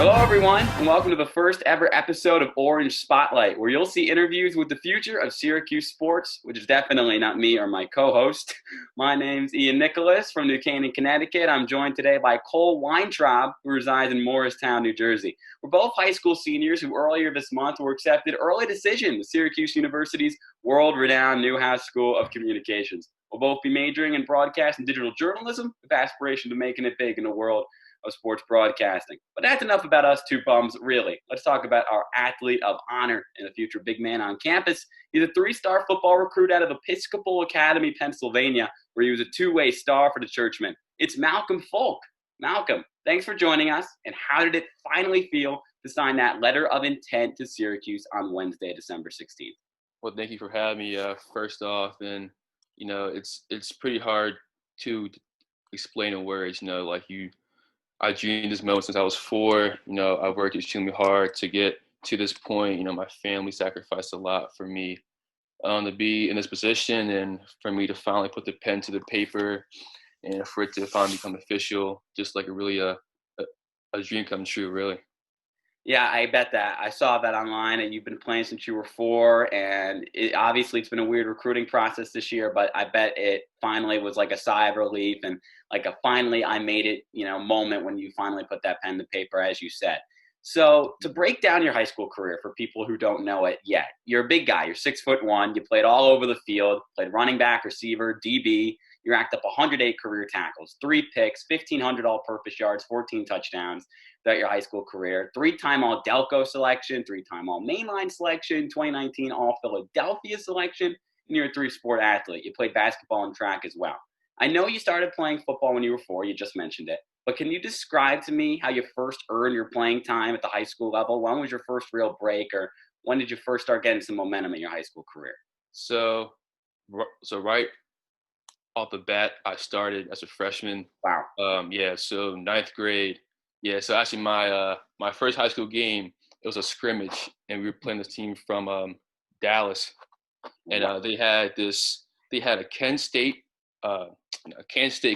Hello, everyone, and welcome to the first ever episode of Orange Spotlight, where you'll see interviews with the future of Syracuse sports, which is definitely not me or my co-host. My name's Nicholas from New Canaan, Connecticut. I'm joined today by Cole Weintraub, who resides in Morristown, New Jersey. We're both high school seniors who earlier this month were accepted early decision to Syracuse University's world-renowned Newhouse School of Communications. We'll both be majoring in broadcast and digital journalism with aspiration to making it big in the world of sports broadcasting. But that's enough about us two bums, really. Let's talk about our athlete of honor and the future big man on campus. He's a three-star football recruit out of Episcopal Academy, Pennsylvania, where he was a two-way star for the Churchmen. It's Malcolm Folk. Malcolm, thanks for joining us. And how did it finally feel to sign that letter of intent to Syracuse on Wednesday, December 16th? Well, thank you for having me, first off. And, it's pretty hard to explain in words, I dreamed this moment since I was 4. I worked extremely hard to get to this point. My family sacrificed a lot for me to be in this position and for me to finally put the pen to the paper and for it to finally become official, just like a dream come true, really. Yeah, I bet that. I saw that online, and you've been playing since you were 4, and obviously it's been a weird recruiting process this year, but I bet it finally was like a sigh of relief and like a finally I made it, moment when you finally put that pen to paper, as you said. So to break down your high school career for people who don't know it yet, you're a big guy. You're 6'1". You played all over the field, played running back, receiver, DB. You racked up 108 career tackles, 3 picks, 1,500 all-purpose yards, 14 touchdowns throughout your high school career. 3-time All-Delco selection, 3-time All-Mainline selection, 2019 All-Philadelphia selection, and you're a 3-sport athlete. You played basketball and track as well. I know you started playing football when you were 4. You just mentioned it. But can you describe to me how you first earned your playing time at the high school level? When was your first real break, or when did you first start getting some momentum in your high school career? So right off the bat, I started as a freshman. Wow. So 9th grade. Yeah, so actually my first high school game, it was a scrimmage, and we were playing this team from Dallas, and they had a Kent State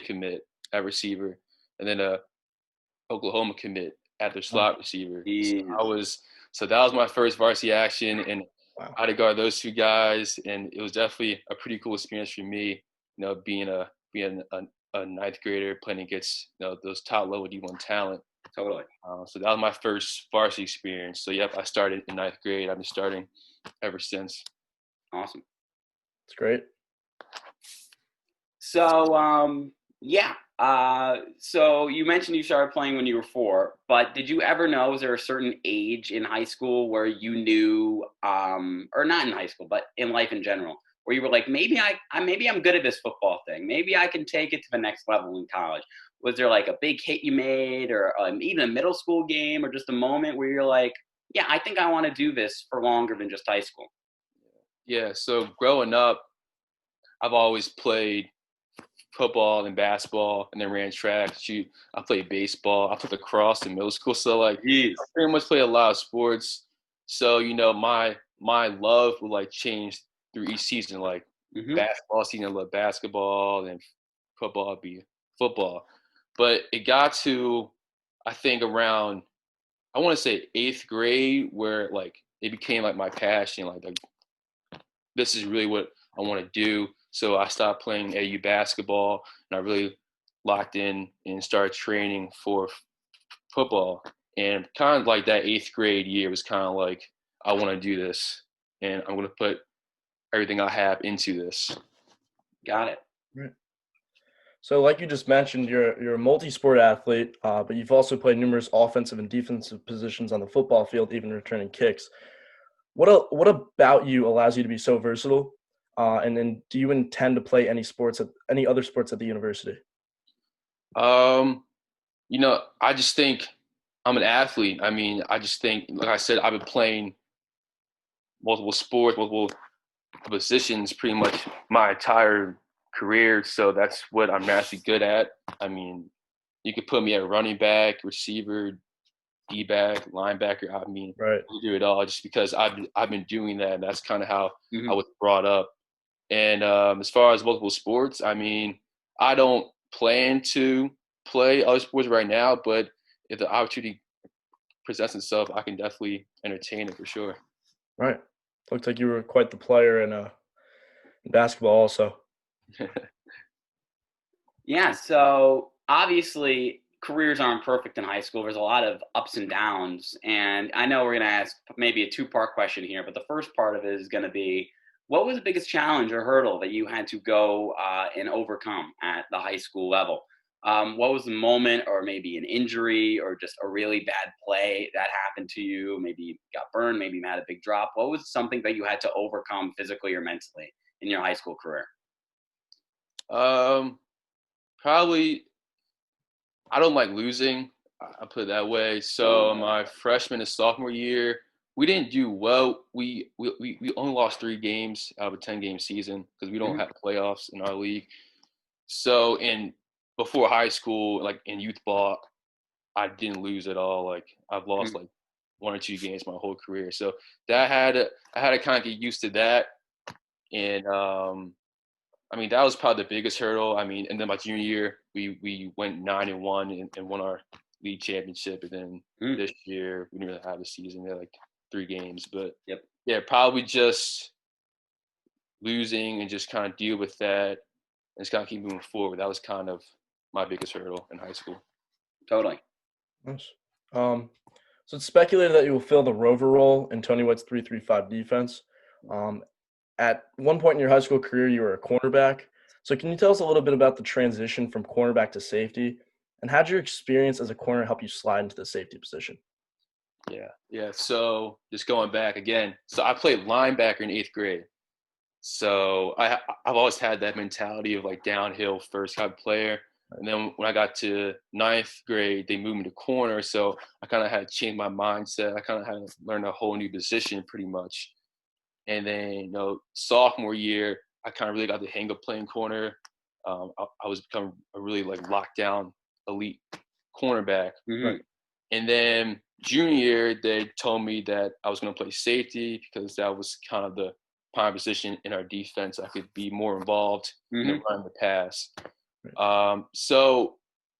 commit at receiver, and then a Oklahoma commit at their slot receiver. So that was my first varsity action, and I had to guard those 2 guys, and it was definitely a pretty cool experience for me. Being a 9th grader playing against those top level D1 talent. Totally. So that was my first varsity experience. So yep, I started in 9th grade. I've been starting ever since. Awesome. That's great. So so you mentioned you started playing when you were 4, but did you ever know, was there a certain age in high school where you knew, or not in high school, but in life in general, where you were like, maybe I'm good at this football thing. Maybe I can take it to the next level in college. Was there like a big hit you made, or even a middle school game, or just a moment where you're like, yeah, I think I want to do this for longer than just high school? Yeah, so growing up, I've always played football and basketball, and then ran track. I played baseball. I played lacrosse in middle school. So I pretty much played a lot of sports. So my love would change through each season. Basketball season, I love basketball, and football would be football. But it got to, I think, around, I want to say 8th grade, where it became my passion. This is really what I want to do. So I stopped playing AU basketball, and I really locked in and started training for football. And kind of that 8th grade year was kind of I want to do this, and I'm going to put everything I have into this. Got it. Right. So like you just mentioned, you're a multi-sport athlete, but you've also played numerous offensive and defensive positions on the football field, even returning kicks. What about you allows you to be so versatile? And then do you intend to play any other sports at the university? I just think I'm an athlete. I mean, I just think, like I said, I've been playing multiple sports, multiple positions pretty much my entire career. So that's what I'm naturally good at. I mean, you could put me at running back, receiver, D-back, linebacker. I mean, right. I do it all just because I've been doing that. And that's kind of how I was brought up. And as far as multiple sports, I mean, I don't plan to play other sports right now, but if the opportunity presents itself, I can definitely entertain it for sure. Right. Looks like you were quite the player in basketball also. Yeah, so obviously careers aren't perfect in high school. There's a lot of ups and downs. And I know we're going to ask maybe a two-part question here, but the first part of it is going to be, what was the biggest challenge or hurdle that you had to go and overcome at the high school level? What was the moment, or maybe an injury, or just a really bad play that happened to you? Maybe you got burned, maybe you had a big drop. What was something that you had to overcome physically or mentally in your high school career? Probably I don't like losing. I put it that way. So my freshman and sophomore year, we didn't do well. We only lost 3 games out of a 10-game season because we don't Mhm. have playoffs in our league. So before high school, like in youth ball, I didn't lose at all. Like I've lost Mhm. like 1 or 2 games my whole career. So that I had to kind of get used to that. And I mean, that was probably the biggest hurdle. I mean, and then my junior year, we went 9-1 and won our league championship. And then Mm. this year, we didn't really have a season. We had like 3 games, but Yep. yeah, probably just losing and just kind of deal with that and just kind of keep moving forward. That was kind of my biggest hurdle in high school. Totally. Nice. So it's speculated that you will fill the rover role in Tony White's 3-3-5 defense. Um, at one point in your high school career, you were a cornerback. So can you tell us a little bit about the transition from cornerback to safety? And how'd your experience as a corner help you slide into the safety position? Yeah. So just going back again, so I played linebacker in 8th grade. So I've always had that mentality of like downhill first kind of player. And then when I got to 9th grade, they moved me to corner. So I kind of had to change my mindset. I kind of had to learn a whole new position pretty much. And then, sophomore year, I kind of really got the hang of playing corner. I was becoming a really like lockdown elite cornerback. Mhm. Right. And then junior year, they told me that I was going to play safety because that was kind of the prime position in our defense. I could be more involved in the Mhm. run, the pass. So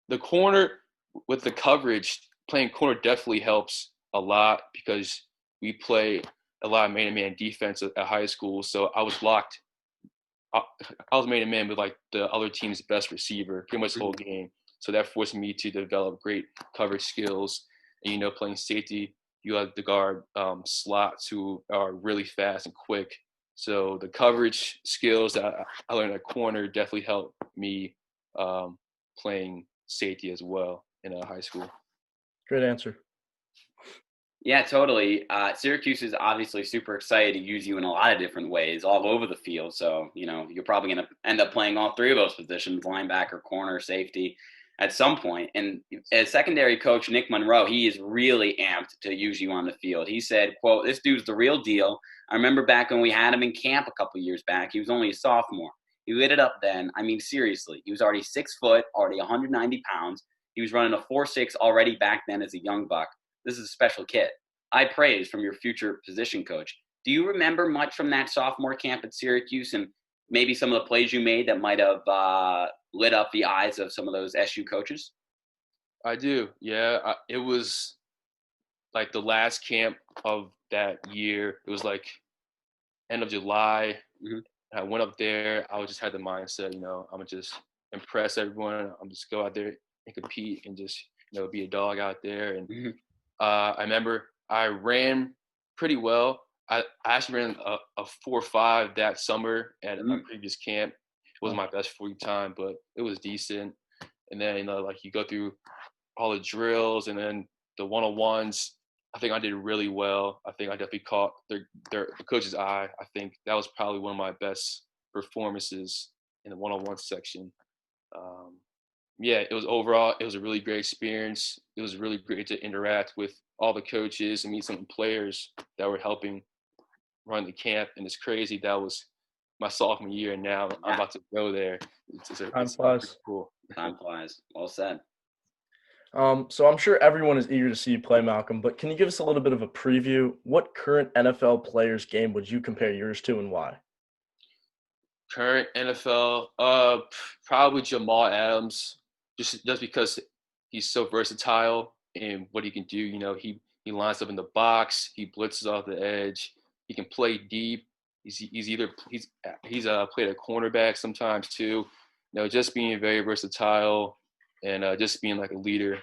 the corner with the coverage, playing corner definitely helps a lot because we play a lot of man-to-man defense at high school. So I was locked. I was man-to-man with like the other team's best receiver pretty much the whole game. So that forced me to develop great coverage skills. And playing safety, you have the guard slots who are really fast and quick. So the coverage skills that I learned at corner definitely helped me playing safety as well in high school. Great answer. Yeah, totally. Syracuse is obviously super excited to use you in a lot of different ways all over the field. So, you're probably going to end up playing all three of those positions, linebacker, corner, safety, at some point. And as secondary coach Nick Monroe, he is really amped to use you on the field. He said, quote, "This dude's the real deal. I remember back when we had him in camp a couple years back. He was only a sophomore. He lit it up then. I mean, seriously, he was already 6 foot, already 190 pounds. He was running a 4.6 already back then as a young buck. This is a special kid. I praise from your future position coach." Do you remember much from that sophomore camp at Syracuse, and maybe some of the plays you made that might have lit up the eyes of some of those SU coaches? I do. Yeah. It was like the last camp of that year. It was like end of July. Mm-hmm. I went up there. I just had the mindset, I'm gonna just impress everyone. I'm just go out there and compete and just, be a dog out there. And Mm-hmm. I remember I ran pretty well. I actually ran a 4.5 that summer at a previous camp. It wasn't my best 40 time, but it was decent. And then, like you go through all the drills and then the one-on-ones. I think I did really well. I think I definitely caught the coach's eye. I think that was probably one of my best performances in the one-on-one section. Um, yeah, it was a really great experience. It was really great to interact with all the coaches and meet some players that were helping run the camp. And it's crazy that was my sophomore year, and now I'm about to go there. It's Time pretty flies. cool. Time flies. Well said. So I'm sure everyone is eager to see you play, Malcolm, but can you give us a little bit of a preview? What current NFL player's game would you compare yours to, and why? Current NFL, probably Jamal Adams, just because he's so versatile in what he can do. He He lines up in the box. He blitzes off the edge. He can play deep. He's played a cornerback sometimes too. Just being very versatile and just being like a leader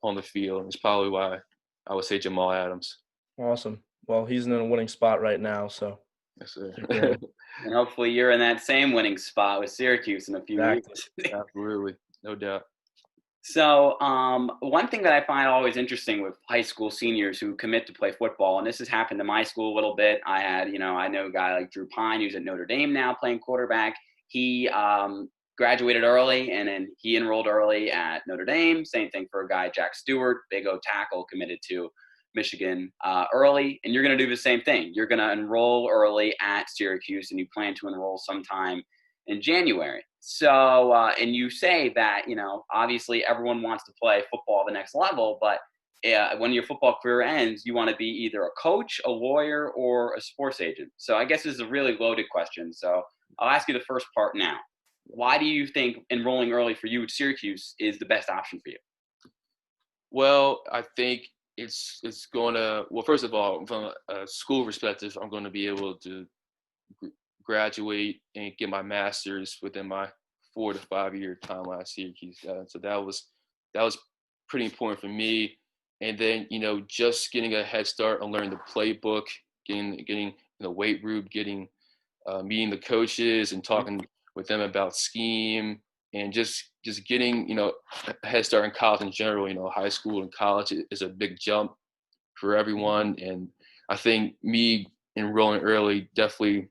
on the field is probably why I would say Jamal Adams. Awesome. Well, he's in a winning spot right now, so. Yes, sir. And hopefully you're in that same winning spot with Syracuse in a few weeks. Absolutely. No doubt. So one thing that I find always interesting with high school seniors who commit to play football, and this has happened to my school a little bit. I know a guy like Drew Pine who's at Notre Dame now playing quarterback. He graduated early, and then he enrolled early at Notre Dame. Same thing for a guy, Jack Stewart, big O tackle, committed to Michigan early. And you're going to do the same thing. You're going to enroll early at Syracuse, and you plan to enroll sometime in January. So, and you say that, obviously everyone wants to play football at the next level, but when your football career ends, you want to be either a coach, a lawyer, or a sports agent. So I guess this is a really loaded question. So I'll ask you the first part now. Why do you think enrolling early for you at Syracuse is the best option for you? Well, I think it's going to, well, first of all, from a school perspective, I'm going to be able to graduate and get my master's within my 4 to 5 year timeline at Syracuse. So that was pretty important for me. And then, just getting a head start on learning the playbook, getting in the weight room, meeting the coaches and talking with them about scheme, and just getting, a head start in college in general. High school and college is a big jump for everyone. And I think me enrolling early definitely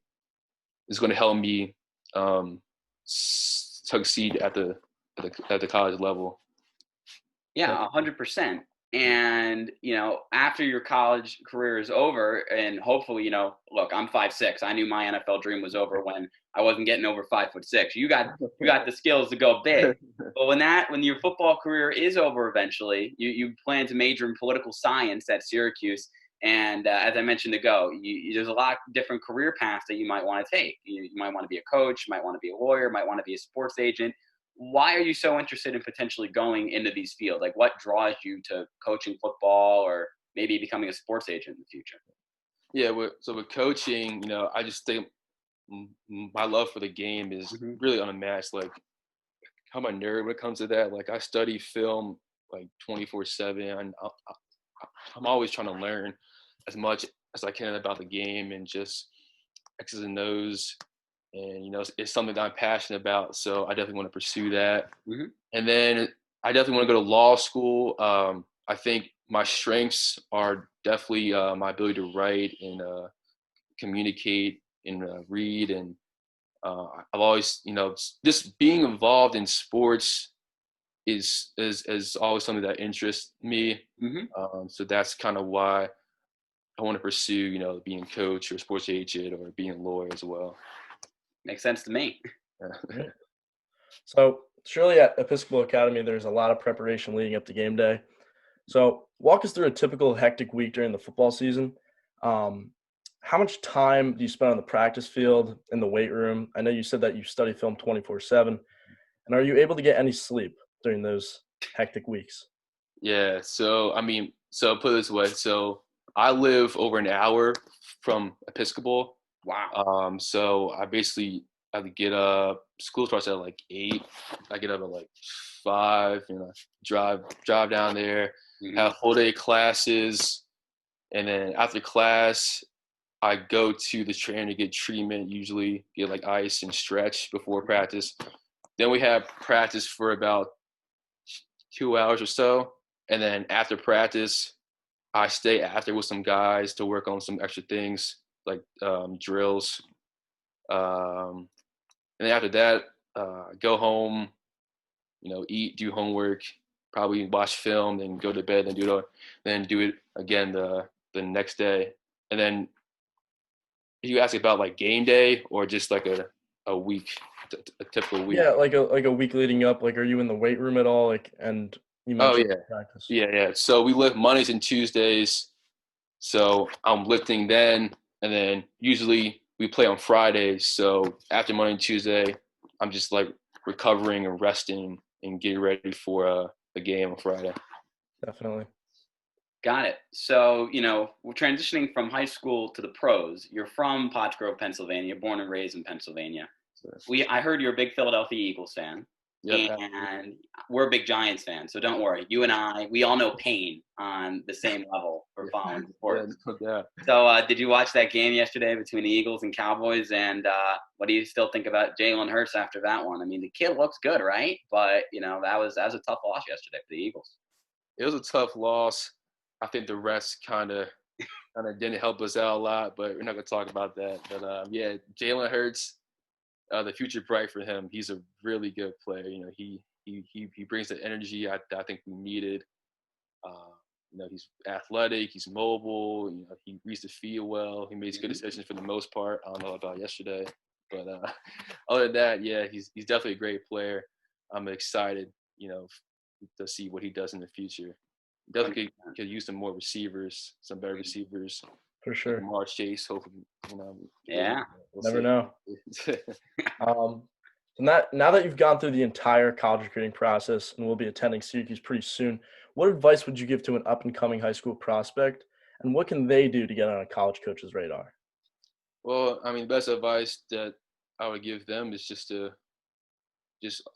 is going to help me succeed at the college level. Yeah, 100%. And, after your college career is over, and hopefully, look, I'm 5'6". I knew my NFL dream was over when I wasn't getting over 5'6". You got the skills to go big. But when your football career is over eventually, you plan to major in political science at Syracuse. And as I mentioned ago, there's a lot of different career paths that you might want to take. You might want to be a coach, you might want to be a lawyer, might want to be a sports agent. Why are you so interested in potentially going into these fields? Like, what draws you to coaching football or maybe becoming a sports agent in the future? Yeah, so with coaching, I just think my love for the game is really unmatched. Like, I'm a nerd when it comes to that. Like, I study film like 24/7. I'm always trying to learn as much as I can about the game and just X's and O's. And, it's something that I'm passionate about. So I definitely want to pursue that. And then I definitely want to go to law school. I think my strengths are definitely my ability to write and communicate and read. And I've always, just being involved in sports is always something that interests me. So that's kind of why I want to pursue, being a coach or sports agent or being a lawyer as well. Makes sense to me. So surely at Episcopal Academy, there's a lot of preparation leading up to game day. So walk us through a typical hectic week during the football season. How much time do you spend on the practice field, in the weight room? I know you said that you study film 24/7. And are you able to get any sleep during those hectic weeks? Yeah. So, put it this way. So I live over an hour from Episcopal. Wow. So I basically have to get up. School starts at like 8. I get up at like 5. Drive down there. Have whole day classes, and then after class, I go to the trainer to get treatment. Usually, get like ice and stretch before practice. Then we have practice for about 2 hours or so, and then after practice, I stay after with some guys to work on some extra things like drills. And then after that, go home, eat, do homework, probably watch film, then go to bed, and then do it again the next day. And then you ask about like game day or just like a week, a typical week. Yeah, like a week leading up. Like, are you in the weight room at all? And you mentioned practice. Yeah. So we lift Mondays and Tuesdays. So I'm lifting then, and then usually we play on Fridays. So after Monday and Tuesday, I'm just like recovering and resting and getting ready for a game on Friday. Definitely. Got it. So, we're transitioning from high school to the pros. You're from Potts Grove, Pennsylvania, born and raised in Pennsylvania. I heard you're a big Philadelphia Eagles fan, Yep. and we're a big Giants fan. So don't worry. You and we all know pain on the same level for following sports. Yeah. So, did you watch that game yesterday between the Eagles and Cowboys? And what do you still think about Jalen Hurts after that one? I mean, the kid looks good, right? But that was a tough loss yesterday for the Eagles. It was a tough loss. I think the rest kind of didn't help us out a lot, but we're not gonna talk about that. But yeah, Jalen Hurts, the future bright for him. He's a really good player. He brings the energy I think we needed. He's athletic. He's mobile. He reads the field well. He makes good decisions for the most part. I don't know about yesterday, but other than that, yeah, he's definitely a great player. I'm excited, to see what he does in the future. Definitely could use some more receivers, some better receivers. For sure. March Chase, hopefully, Yeah. We'll never know. So now that you've gone through the entire college recruiting process and will be attending Syracuse pretty soon, what advice would you give to an up-and-coming high school prospect, and what can they do to get on a college coach's radar? Well, I mean, best advice that I would give them is just to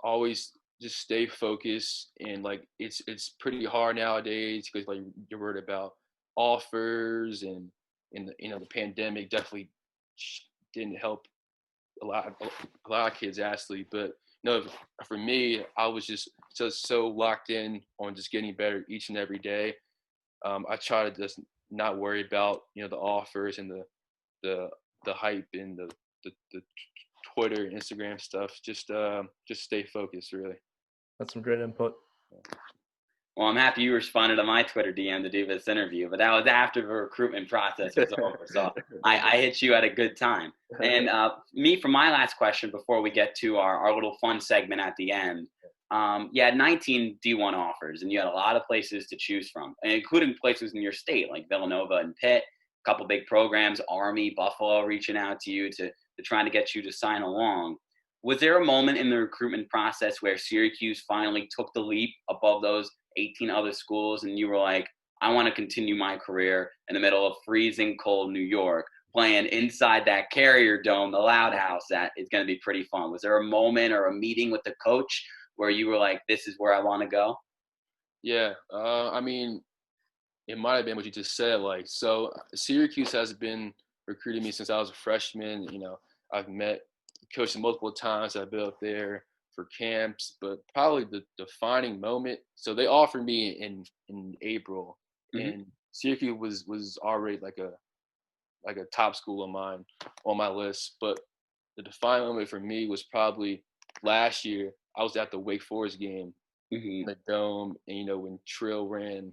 always stay focused. And like it's pretty hard nowadays because like you're worried about offers, and the pandemic definitely didn't help a lot of kids actually. But for me, I was just so locked in on just getting better each and every day. I try to just not worry about the offers and the hype and the Twitter and Instagram stuff. Just stay focused, really. That's some great input. Well, I'm happy you responded to my Twitter DM to do this interview, but that was after the recruitment process was over. So I hit you at a good time. And for my last question before we get to our little fun segment at the end, you had 19 D1 offers, and you had a lot of places to choose from, including places in your state like Villanova and Pitt, a couple big programs, Army, Buffalo reaching out to you to trying to get you to sign along. Was there a moment in the recruitment process where Syracuse finally took the leap above those 18 other schools and you were like, I want to continue my career in the middle of freezing cold New York, playing inside that Carrier Dome, the Loud House? That is going to be pretty fun. Was there a moment or a meeting with the coach where you were like, this is where I want to go? Yeah. I mean, it might have been what you just said. Like, so Syracuse has been recruiting me since I was a freshman. I've met coached multiple times. I've been up there for camps, but probably the defining moment. So they offered me in April, and Syracuse was already like a top school of mine on my list. But the defining moment for me was probably last year. I was at the Wake Forest game in the Dome, and when Trill ran,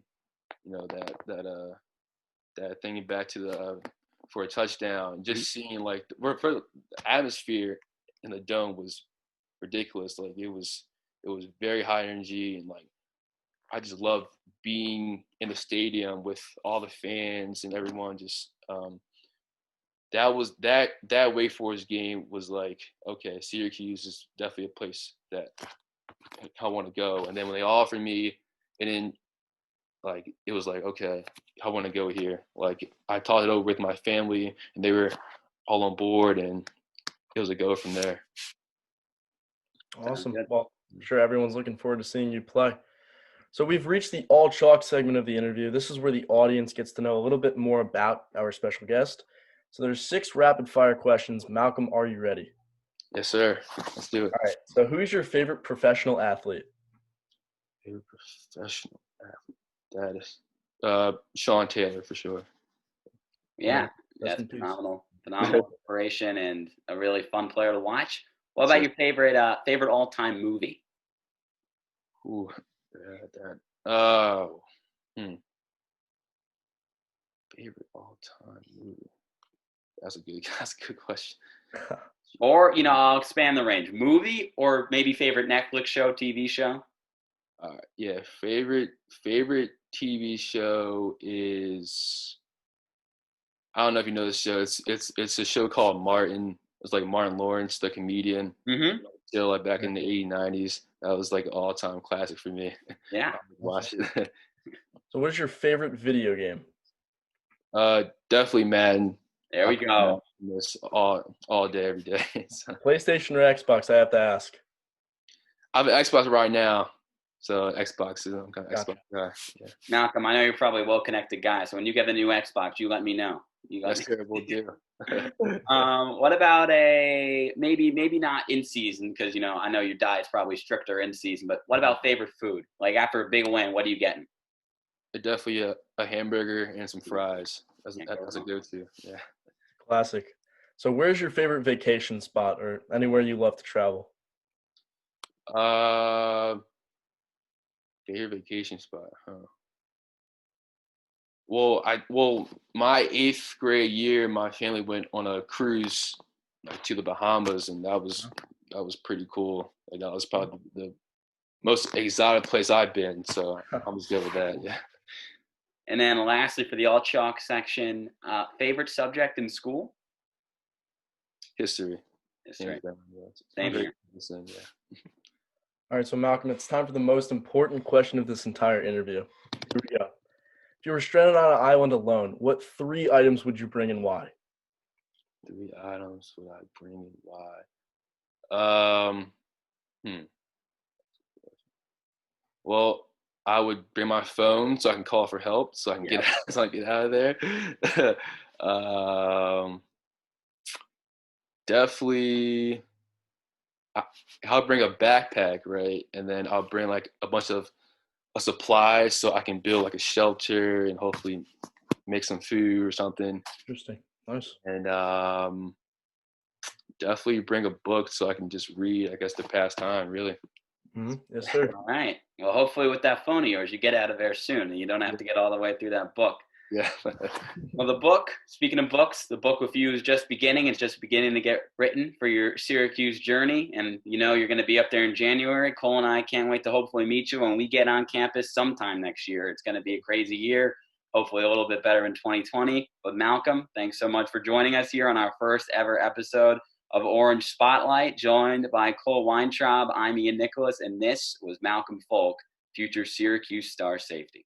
that thing back to the for a touchdown, just seeing like the atmosphere in the Dome was ridiculous. Like it was very high energy, and like I just loved being in the stadium with all the fans and everyone. Just that Wake Forest game was like, okay, Syracuse is definitely a place that I want to go. And then when they offered me, and then like it was like, okay, I want to go here. Like I talked it over with my family, and they were all on board, and it was a go from there. Awesome. Well, I'm sure everyone's looking forward to seeing you play. So we've reached the all chalk segment of the interview. This is where the audience gets to know a little bit more about our special guest. So there's 6 rapid fire questions. Malcolm, are you ready? Yes, sir. Let's do it. All right. So who's your favorite professional athlete? Favorite professional athlete? That is Sean Taylor for sure. Yeah, that's phenomenal inspiration and a really fun player to watch. What about your favorite all-time movie? Ooh, favorite all-time movie. That's a good question. Or I'll expand the range: movie, or maybe favorite Netflix show, TV show. Yeah, favorite TV show is, I don't know if you know this show. It's a show called Martin. It's like Martin Lawrence, the comedian. Still like back in the 80s, 90s. That was like an all-time classic for me. Yeah. Watch it. So what is your favorite video game? Definitely Madden. There we go. This all day, every day. So, PlayStation or Xbox, I have to ask. I have an Xbox right now, so Xbox is I'm kind of Gotcha. Xbox guy. Yeah. Malcolm, I know you're probably a well-connected guy, so when you get the new Xbox, you let me know. That's terrible deal. What about a maybe not in season, because I know your diet's probably stricter in season, but what about favorite food? Like after a big win, what are you getting? Definitely a hamburger and some fries. That's a go-to. Yeah. Classic. So where's your favorite vacation spot or anywhere you love to travel? Favorite vacation spot, huh? Well, my 8th grade year, my family went on a cruise to the Bahamas, and that was pretty cool. Like that was probably the most exotic place I've been, so I'm just good with that. Yeah. And then lastly, for the all chalk section, favorite subject in school? History. History. Same here. Yeah. All right, so Malcolm, it's time for the most important question of this entire interview. Here we go. If you were stranded on an island alone, what 3 items would you bring and why? 3 items would I bring and why? Well, I would bring my phone so I can call for help, so I can get out of there. Definitely, I'll bring a backpack, right? And then I'll bring like a bunch of supplies so I can build like a shelter and hopefully make some food or something. Interesting. Nice. And definitely bring a book so I can just read, I guess, to pass time, really. Mm-hmm. Yes, sir. All right. Well, hopefully with that phone of yours, you get out of there soon and you don't have to get all the way through that book. Yeah. Well, the book, speaking of books, the book with you is just beginning. It's just beginning to get written for your Syracuse journey. And you're going to be up there in January. Cole and I can't wait to hopefully meet you when we get on campus sometime next year. It's going to be a crazy year, hopefully a little bit better in 2020. But Malcolm, thanks so much for joining us here on our first ever episode of Orange Spotlight, joined by Cole Weintraub. I'm Ian Nicholas, and this was Malcolm Folk, future Syracuse star safety.